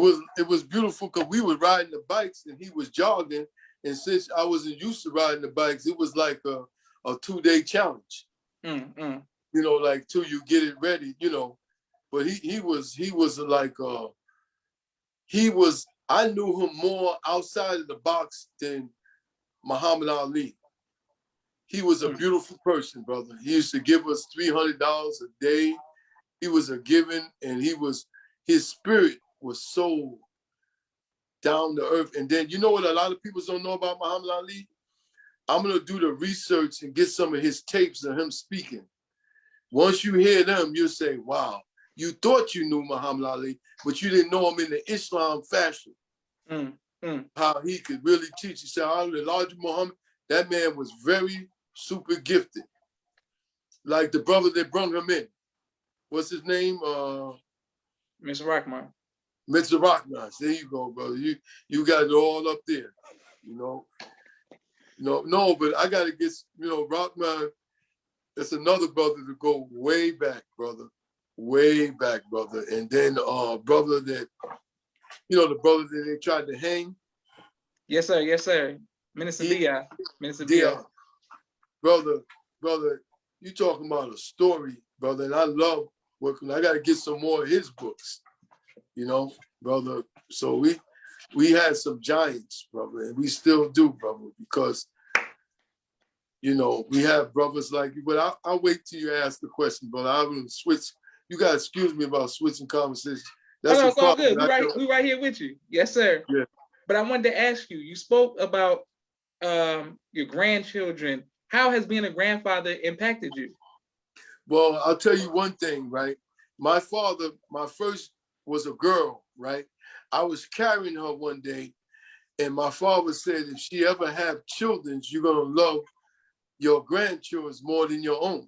was beautiful because we were riding the bikes and he was jogging. And since I wasn't used to riding the bikes, it was like a 2-day challenge. Like till you get it ready, But he was like I knew him more outside of the box than Muhammad Ali. He was a beautiful person, brother. He used to give us $300 a day. He was a giving, and his spirit was so down to earth. And then, you know what a lot of people don't know about Muhammad Ali? I'm going to do the research and get some of his tapes of him speaking. Once you hear them, you'll say, wow, you thought you knew Muhammad Ali, but you didn't know him in the Islam fashion. How he could really teach. He said, Elijah Muhammad, that man was very super gifted. Like the brother that brought him in. What's his name? Mr. Rahman. Mr. Rahman. There you go, brother. You got it all up there. No, but I got to get, Rahman, that's another brother to go way back, brother. Way back, brother. And then brother that, the brother that they tried to hang. Yes, sir. Yes, sir. Minister Dia. Minister Dia. Brother, you talking about a story, brother, and I love working. I got to get some more of his books, brother. So we had some giants, brother, and we still do, brother, because, we have brothers like you. But I'll wait till you ask the question, brother. I will switch You gotta excuse me about switching conversations. Oh That's no, a it's all problem. good. We right here with you. Yes, sir. Yeah. But I wanted to ask you. You spoke about your grandchildren. How has being a grandfather impacted you? Well, I'll tell you one thing, right? My father, my first was a girl, right? I was carrying her one day, and my father said, if she ever have children, you're gonna love your grandchildren more than your own.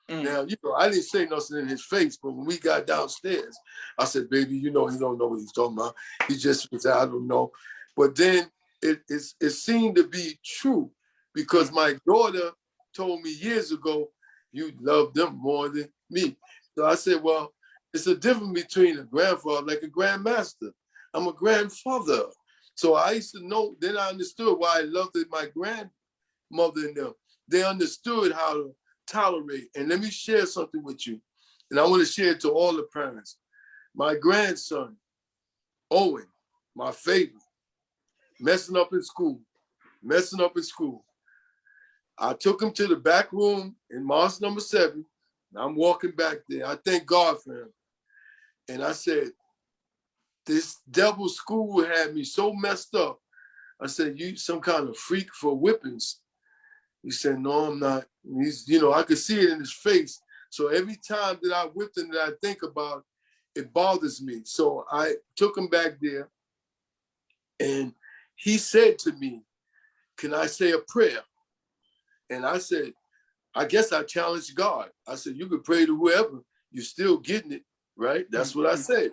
Now, you know, I didn't say nothing in his face, but when we got downstairs, I said, baby, you know, he don't know what he's talking about. He just was, I don't know. But then it seemed to be true because my daughter told me years ago, you love them more than me. So I said, well, it's a difference between a grandfather, like a grandmaster. I'm a grandfather. So I used to know, then I understood why I loved it, my grandmother and them. They understood how to tolerate. And let me share something with you. And I want to share it to all the parents. My grandson, Owen, my favorite, messing up in school. I took him to the back room in Mosque number 7. I'm walking back there. I thank God for him. And I said, this devil school had me so messed up. I said, you some kind of freak for whippings. He said, no, I'm not. He's, you know, I could see it in his face. So every time that I whipped him that I think about, it bothers me. So I took him back there and he said to me, can I say a prayer? And I said, I guess I challenged God. I said, you could pray to whoever, you're still getting it, right? That's what I said.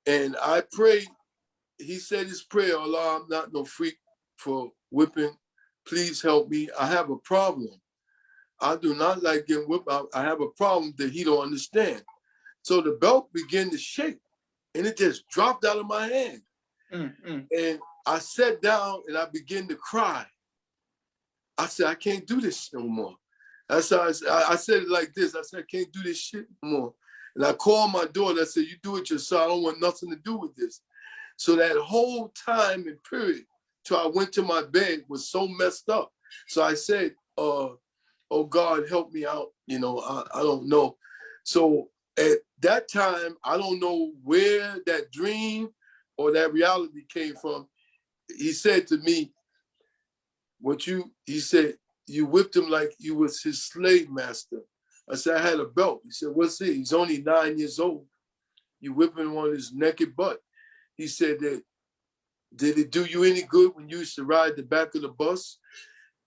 And I prayed, he said his prayer, Allah, I'm not no freak for whipping. Please help me. I have a problem. I do not like getting whipped. I have a problem that he don't understand. So the belt began to shake and it just dropped out of my hand. And I sat down and I began to cry. I said, I can't do this no more. That's how I said it like this. I said, I can't do this shit no more. And I called my daughter. I said, you do it yourself. I don't want nothing to do with this. So that whole time and period till I went to my bed was so messed up. So I said, oh God, help me out. You know, I don't know. So at that time, I don't know where that dream or that reality came from. He said to me, he said, you whipped him like you was his slave master. I said, I had a belt. He said, what's it? He's only 9 years old. You whipping him on his naked butt. He said that, did it do you any good when you used to ride the back of the bus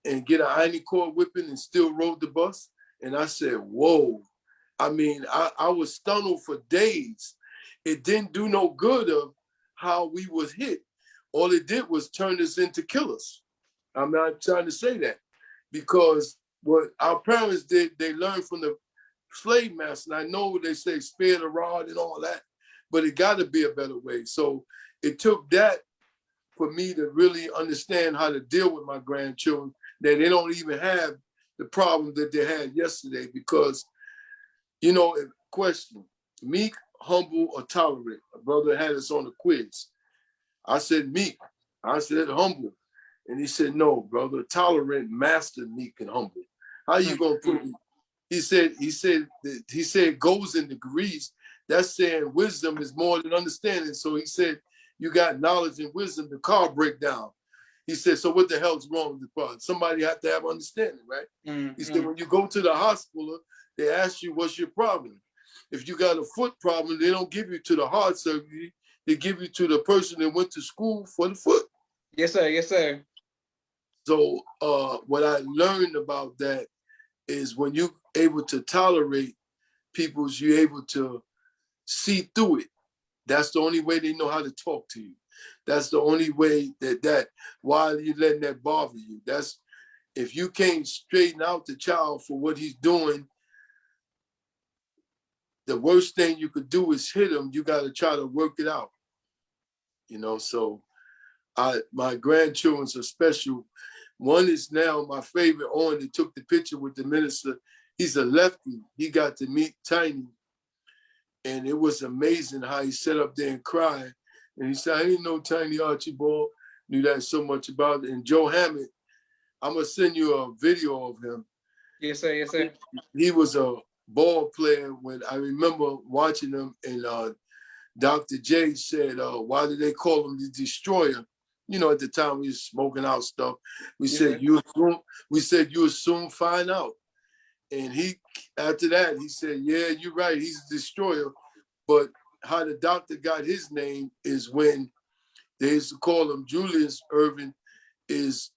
and get an iron cord whipping and still rode the bus? And I said, whoa. I mean, I was stunned for days. It didn't do no good of how we was hit. All it did was turn us into killers. I'm not trying to say that because what our parents did, they learned from the slave master. And I know they say spare the rod and all that, but it got to be a better way. So it took that for me to really understand how to deal with my grandchildren, that they don't even have the problem that they had yesterday. Because, you know, question, meek, humble, or tolerant? A brother had us on the quiz. I said meek. I said humble. And he said, no, brother, tolerant, master, meek, and humble. How you gonna put it? He said it goes in degrees. That's saying wisdom is more than understanding. So he said, you got knowledge and wisdom, the car break down. He said, so what the hell's wrong with the car? Somebody have to have understanding, right? He said, when you go to the hospital, they ask you, what's your problem? If you got a foot problem, they don't give you to the heart surgery. They give you to the person that went to school for the foot. Yes, sir. Yes, sir. So what I learned about that is when you're able to tolerate people, you're able to see through it. That's the only way they know how to talk to you. That's the only way that why are you letting that bother you? That's if you can't straighten out the child for what he's doing, the worst thing you could do is hit him. You got to try to work it out. You know, so my grandchildren are special. One is now my favorite, Owen, that took the picture with the minister. He's a lefty. He got to meet Tiny. And it was amazing how he sat up there and cried. And he said, I didn't know Tiny Archibald knew that so much about it. And Joe I'm going to send you a video of him. Yes, sir. Yes, sir. He was a ball player when I remember watching him, and Dr. J said, why do they call him the destroyer? You know, at the time we was smoking out stuff. We said, you will soon find out. And he, after that, he said, yeah, you're right, he's a destroyer. But how the doctor got his name is when they used to call him Julius Irvin, is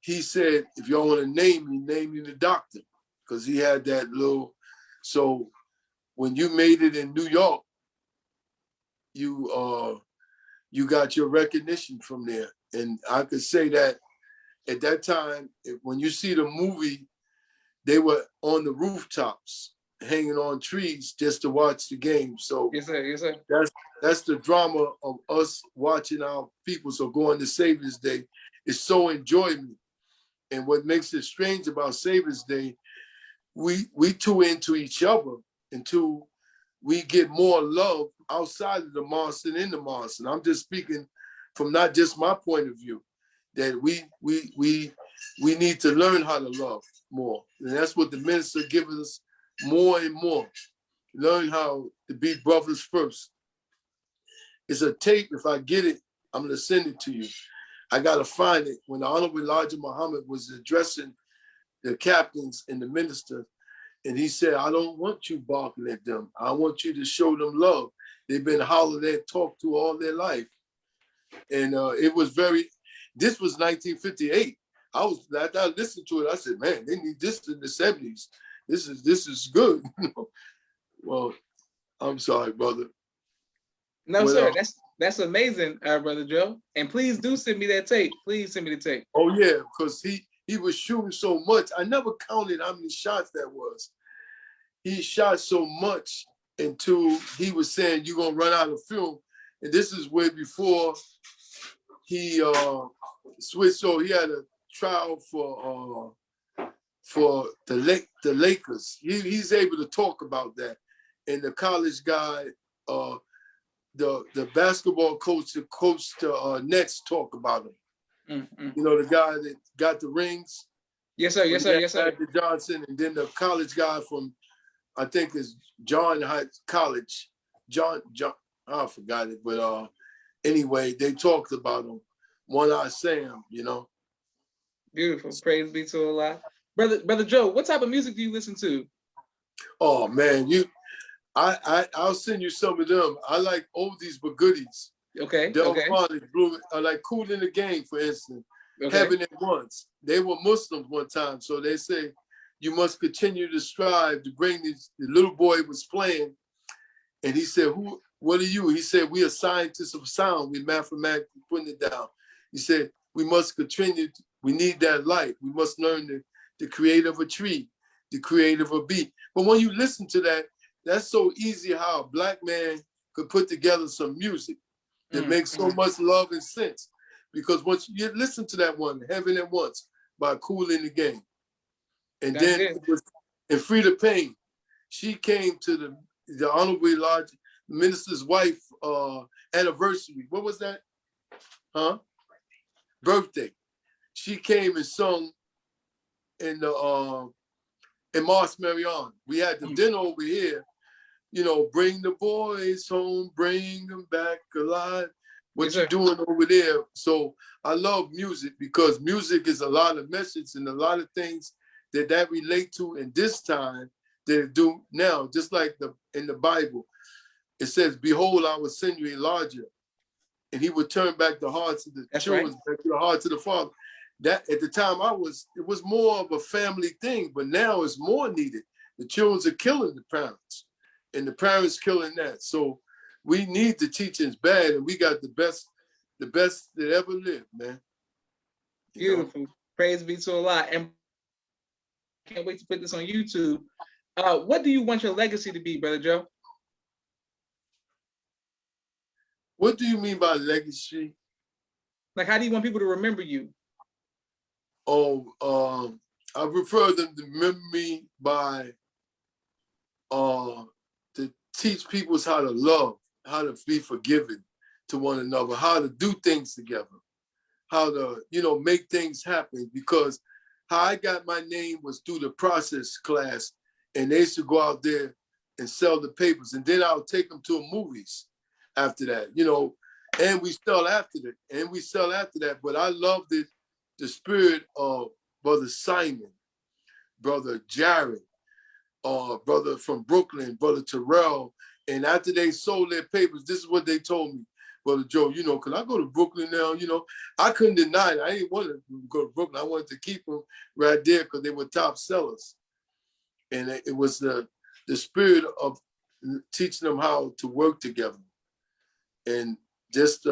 he said, if y'all want to name me the doctor. Because he had that little, so when you made it in New York, you got your recognition from there. And I could say that at that time, when you see the movie, they were on the rooftops, hanging on trees just to watch the game. So yes, sir. Yes, sir. That's the drama of us watching our people. So going to Savior's Day is so enjoyable. And what makes it strange about Savior's Day, we too into each other until we get more love outside of the mosque than in the mosque. And I'm just speaking from not just my point of view, that we need to learn how to love more. And that's what the minister gives us more and more. Learn how to be brothers first. It's a tape. If I get it, I'm gonna send it to you. I gotta find it. When the Honorable Elijah Muhammad was addressing the captains and the ministers, and he said, I don't want you barking at them. I want you to show them love. They've been hollered at, talked to all their life. And it was this was 1958. After I listened to it, I said, man, they need this in the 70s. This is good. Well, I'm sorry, brother. No, sir. That's amazing, Brother Joe. And please do send me that tape. Please send me the tape. Oh yeah, because he was shooting so much. I never counted how many shots that was. He shot so much until he was saying, you're gonna run out of film. And this is way before he switched. So he had a trial for the Lakers. He's able to talk about that. And the college guy, the basketball coach that coached the Nets, talk about him. You know, the guy that got the rings. Yes, sir. Yes, sir. Yes, sir. Johnson, and then the college guy from, I think it's John College. John, I forgot it, but anyway, they talked about him. One Eye Sam, you know. Beautiful. Praise be to Allah. Brother Joe, what type of music do you listen to? Oh man, I'll send you some of them. I like oldies but goodies. Okay. Delphonic, Blue, I like Cool in the Game, for instance. Okay. Heaven at Once. They were Muslims one time, so they say you must continue to strive to bring these. The little boy was playing, and he said, what are you? He said, we are scientists of sound. We mathematically putting it down. He said, we must continue. We need that light. We must learn the creator of a tree, the creator of a bee. But when you listen to that, that's so easy how a black man could put together some music that makes so much love and sense. Because once you listen to that one, Heaven at Once, by Cool in the Game. And that's then it was, and Frida Payne, she came to the Honorable Elijah, the minister's wife anniversary. What was that? Birthday. She came and sung in Mars Marion. We had the dinner over here, you know, bring the boys home, bring them back alive. What you doing over there? So I love music because music is a lot of message and a lot of things that relate to in this time that it do now. Just like in the Bible, it says, "Behold, I will send you Elijah, and he would turn back the hearts of the children, back to the hearts of the father." That at the time it was more of a family thing, but now it's more needed. The children are killing the parents, and the parents killing that. So we need the teachings bad, and we got the best that ever lived, man. Beautiful. Praise be to Allah. And I can't wait to put this on YouTube. What do you want your legacy to be, Brother Joe? What do you mean by legacy? Like, how do you want people to remember you? Oh, I prefer them to remember me by to teach people how to love, how to be forgiving to one another, how to do things together, how to, make things happen. Because how I got my name was through the process class and they used to go out there and sell the papers. And then I'll take them to movies after that, you know, and we sell after that. But I loved it, the spirit of Brother Simon, Brother Jared, brother from Brooklyn, Brother Terrell. And after they sold their papers, this is what they told me, Brother Joe, you know, because I go to Brooklyn now, you know, I couldn't deny it. I didn't want to go to Brooklyn. I wanted to keep them right there because they were top sellers. And it was the spirit of teaching them how to work together. And just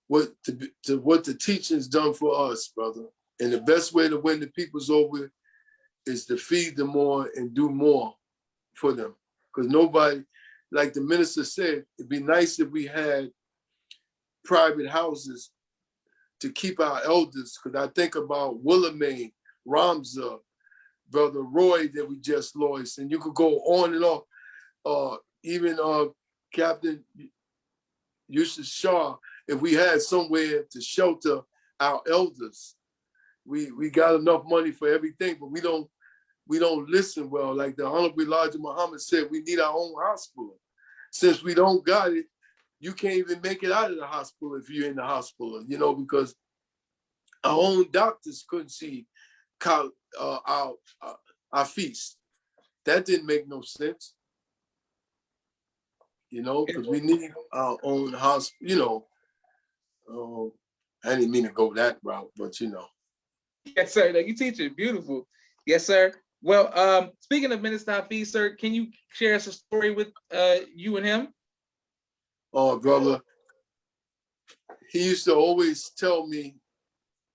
what the teaching's done for us, brother. And the best way to win the peoples over is to feed them more and do more for them. Because nobody, like the minister said, it'd be nice if we had private houses to keep our elders. Because I think about Willamay, Ramza, Brother Roy that we just lost, and you could go on and on. Even Captain Yusuf Shah, if we had somewhere to shelter our elders, we got enough money for everything, but we don't listen well. Like the Honorable Elijah Muhammad said, we need our own hospital. Since we don't got it, you can't even make it out of the hospital if you're in the hospital, you know, because our own doctors couldn't see our feast. That didn't make no sense, you know, because we need our own hospital, you know. I didn't mean to go that route, but you know. Yes, sir. You teach it. Beautiful. Yes, sir. Well, speaking of Minister Hafiz, sir, can you share us a story with you and him? Oh, brother, he used to always tell me,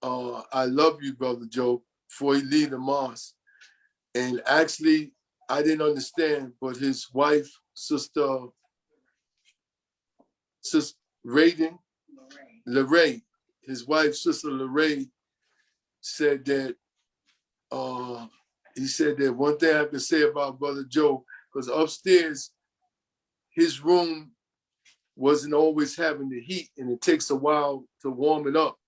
I love you, Brother Joe, before he leave the mosque. And actually, I didn't understand, but his wife, Sister Lorraine, his wife, Sister Lorraine, said that, he said that one thing I can say about Brother Joe, because upstairs, his room wasn't always having the heat, and it takes a while to warm it up.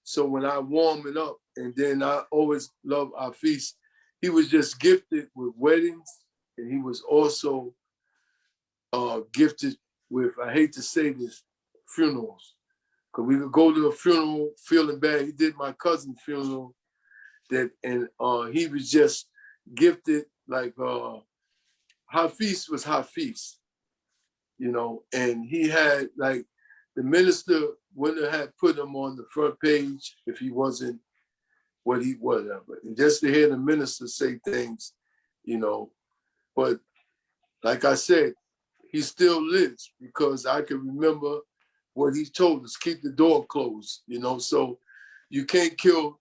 So when I warm it up, and then I always love our feast, he was just gifted with weddings, and he was also gifted with, I hate to say this, funerals. Because we would go to a funeral feeling bad. He did my cousin's funeral, and he was just gifted, like Hafiz was Hafiz, you know, and he had, like, the minister wouldn't have put him on the front page if he wasn't what he was. And just to hear the minister say things, you know, but like I said, he still lives because I can remember what he told us, keep the door closed, you know, so you can't kill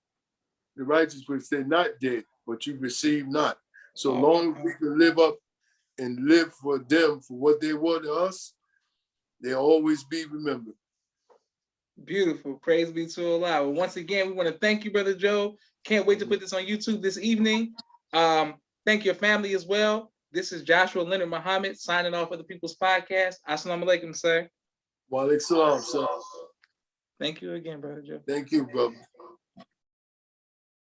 the righteous which they're not dead, but you receive not. So long as we can live up and live for them for what they were to us, they'll always be remembered. Beautiful. Praise be to Allah. Well, once again, we want to thank you, Brother Joe. Can't wait to put this on YouTube this evening. Thank your family as well. This is Joshua Leonard Muhammad signing off for the People's Podcast. Assalamu alaikum, sir. Wa alaikum salam, sir. Thank you again, Brother Joe. Thank you, brother.